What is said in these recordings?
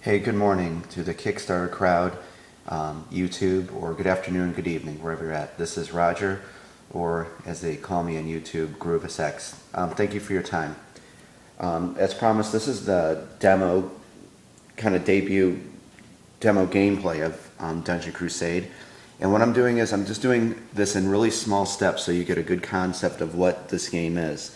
Hey, good morning to the Kickstarter crowd, YouTube, or good afternoon, good evening, wherever you're at. This is Roger, or as they call me on YouTube, GroovisX. Thank you for your time. As promised, this is the demo, kind of debut demo gameplay of Dungeon Crusade. And what I'm doing is I'm just doing this in really small steps so you get a good concept of what this game is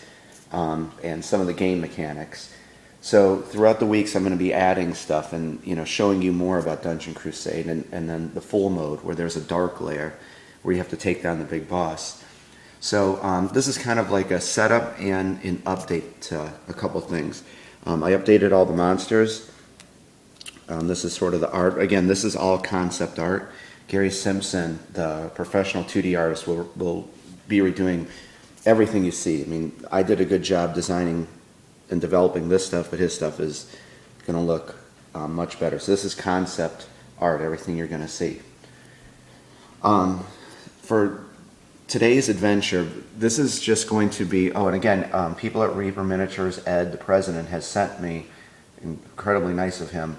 and some of the game mechanics. So throughout the weeks I'm going to be adding stuff and showing you more about Dungeon Crusade and then the full mode where there's a dark layer where you have to take down the big boss. So this is kind of like a setup and an update to a couple things. I updated all the monsters. This is sort of the art. Again, this is all concept art. Gary Simpson, the professional 2D artist, will be redoing everything you see. I mean, I did a good job designing and developing this stuff, but his stuff is going to look much better. So this is concept art, everything you're going to see. For today's adventure, this is just going to be, and again, people at Reaper Miniatures, Ed, the president, has sent me, incredibly nice of him,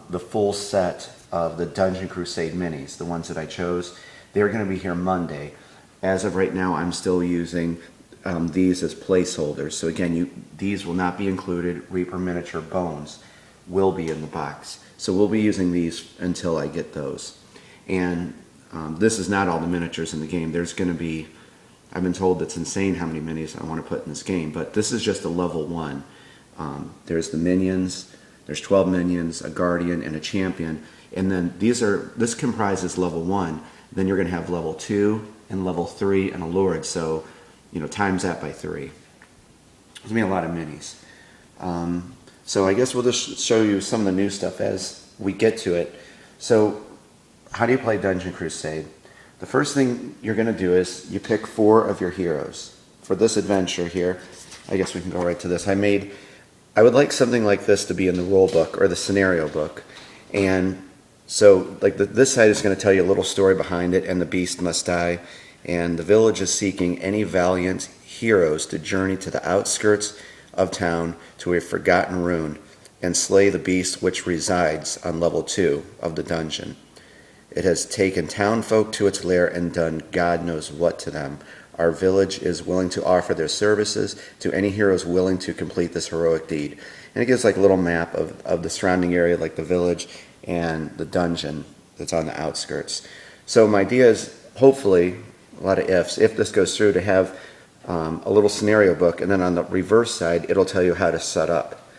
the full set of the Dungeon Crusade minis, the ones that I chose. They're going to be here Monday. As of right now, I'm still using these as placeholders. So again, these will not be included. Reaper Miniature Bones will be in the box. So we'll be using these until I get those. And this is not all the miniatures in the game. There's going to be, I've been told it's insane how many minis I want to put in this game, but this is just a level 1. There's the minions, there's 12 minions, a guardian, and a champion. And then this comprises level 1. Then you're going to have level 2 and level 3 and a lord. So times that by 3. There's going to be a lot of minis. So I guess we'll just show you some of the new stuff as we get to it. So how do you play Dungeon Crusade? The first thing you're going to do is you pick 4 of your heroes. For this adventure here, I guess we can go right to this. I would like something like this to be in the rule book or the scenario book. And so like this side is going to tell you a little story behind it, and the beast must die. And the village is seeking any valiant heroes to journey to the outskirts of town to a forgotten ruin and slay the beast which resides on level 2 of the dungeon. It has taken town folk to its lair and done God knows what to them. Our village is willing to offer their services to any heroes willing to complete this heroic deed. And it gives like a little map of the surrounding area, like the village and the dungeon that's on the outskirts. So my idea is, hopefully, a lot of ifs, if this goes through, to have a little scenario book, and then on the reverse side it'll tell you how to set up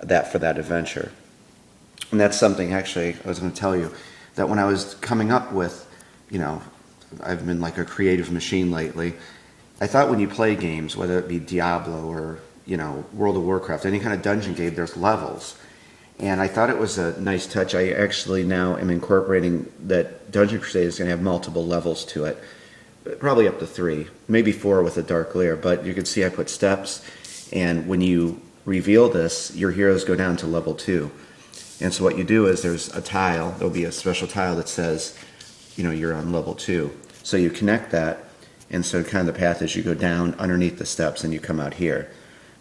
that for that adventure. And that's something actually I was going to tell you, that when I was coming up with, I've been like a creative machine lately. I thought when you play games, whether it be Diablo or World of Warcraft, any kind of dungeon game, there's levels. And I thought it was a nice touch. I actually now am incorporating that Dungeon Crusade is going to have multiple levels to it. Probably up to 3, maybe 4 with a dark layer, but you can see I put steps, and when you reveal this, your heroes go down to level 2. And so what you do is there's a tile, there'll be a special tile that says, you're on level 2. So you connect that, and so kind of the path is you go down underneath the steps and you come out here.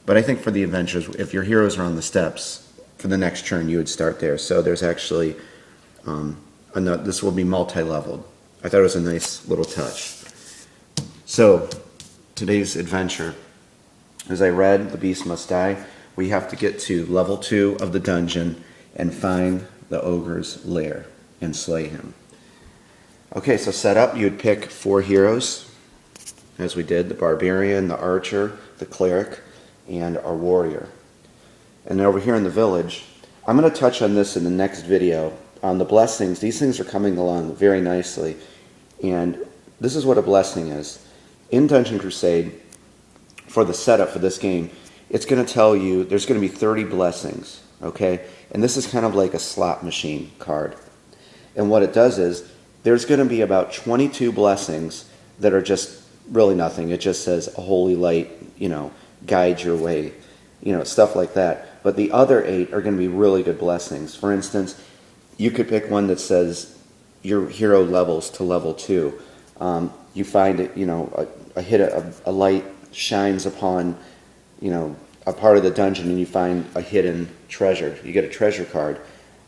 But I think for the adventures, if your heroes are on the steps, for the next turn you would start there. So there's actually, this will be multi-leveled. I thought it was a nice little touch. So, today's adventure, as I read, the beast must die. We have to get to level 2 of the dungeon and find the ogre's lair and slay him. Okay, so set up, you'd pick 4 heroes, as we did, the barbarian, the archer, the cleric, and our warrior. And then over here in the village, I'm going to touch on this in the next video, on the blessings. These things are coming along very nicely, and this is what a blessing is. In Dungeon Crusade, for the setup for this game, it's going to tell you there's going to be 30 blessings, okay? And this is kind of like a slot machine card. And what it does is, there's going to be about 22 blessings that are just really nothing. It just says, a holy light, guide your way, stuff like that. But the other 8 are going to be really good blessings. For instance, you could pick one that says, your hero levels to level 2. You find it, a light shines upon, a part of the dungeon, and you find a hidden treasure. You get a treasure card.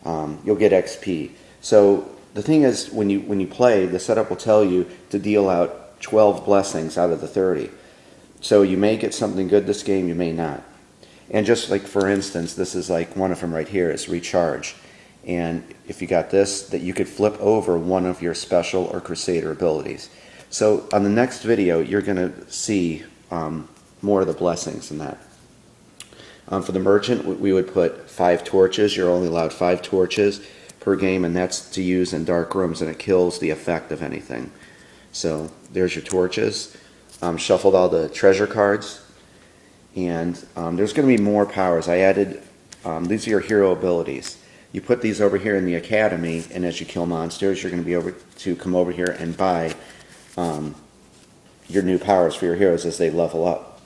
you'll get XP. So the thing is, when you play, the setup will tell you to deal out 12 blessings out of the 30. So you may get something good this game, you may not. And just like, for instance, this is like one of them right here is recharge. And if you got this, that you could flip over one of your special or crusader abilities. So on the next video, you're going to see more of the blessings in that. For the merchant, we would put 5 torches. You're only allowed 5 torches per game, and that's to use in dark rooms, and it kills the effect of anything. So there's your torches. Shuffled all the treasure cards, and there's going to be more powers. I added, these are your hero abilities. You put these over here in the academy, and as you kill monsters, you're going to be able to come over here and buy your new powers for your heroes as they level up.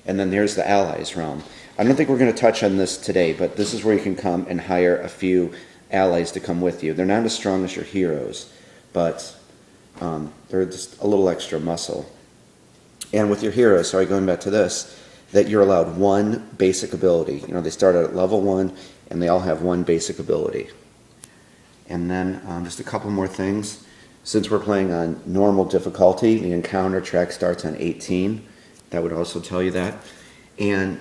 And then there's the allies realm. I don't think we're going to touch on this today, but this is where you can come and hire a few allies to come with you. They're not as strong as your heroes, but they're just a little extra muscle. And with your heroes, sorry, going back to this, that you're allowed 1 basic ability. You know, they start at level 1, and they all have 1 basic ability. And then just a couple more things. Since we're playing on normal difficulty, the encounter track starts on 18. That would also tell you that. And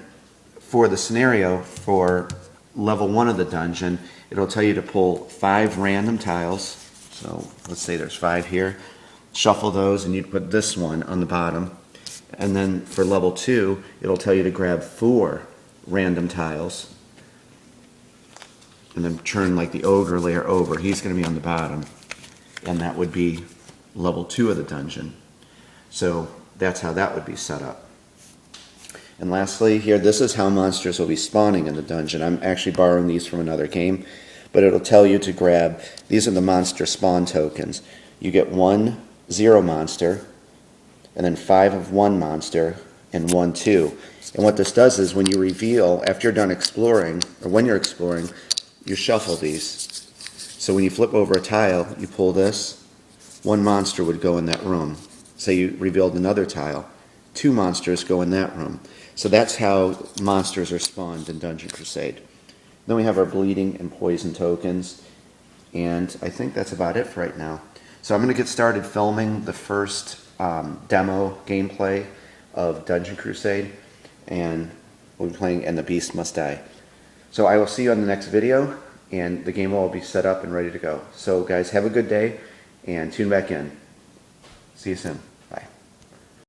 for the scenario, for level 1 of the dungeon, it'll tell you to pull 5 random tiles. So let's say there's 5 here. Shuffle those, and you'd put this one on the bottom. And then for level 2, it'll tell you to grab 4 random tiles. And then turn like the ogre layer over. He's going to be on the bottom. And that would be level 2 of the dungeon. So that's how that would be set up. And lastly here, this is how monsters will be spawning in the dungeon. I'm actually borrowing these from another game, but it'll tell you to grab, these are the monster spawn tokens. You get 1 0 monster, and then 5 of 1 monster, and 1 2. And what this does is when you reveal, after you're done exploring, or when you're exploring, you shuffle these. So when you flip over a tile, you pull this, 1 monster would go in that room. Say you revealed another tile, 2 monsters go in that room. So that's how monsters are spawned in Dungeon Crusade. Then we have our bleeding and poison tokens, and I think that's about it for right now. So I'm going to get started filming the first demo gameplay of Dungeon Crusade, and we'll be playing And the Beast Must Die. So I will see you on the next video, and the game will all be set up and ready to go. So guys, have a good day, and tune back in. See you soon.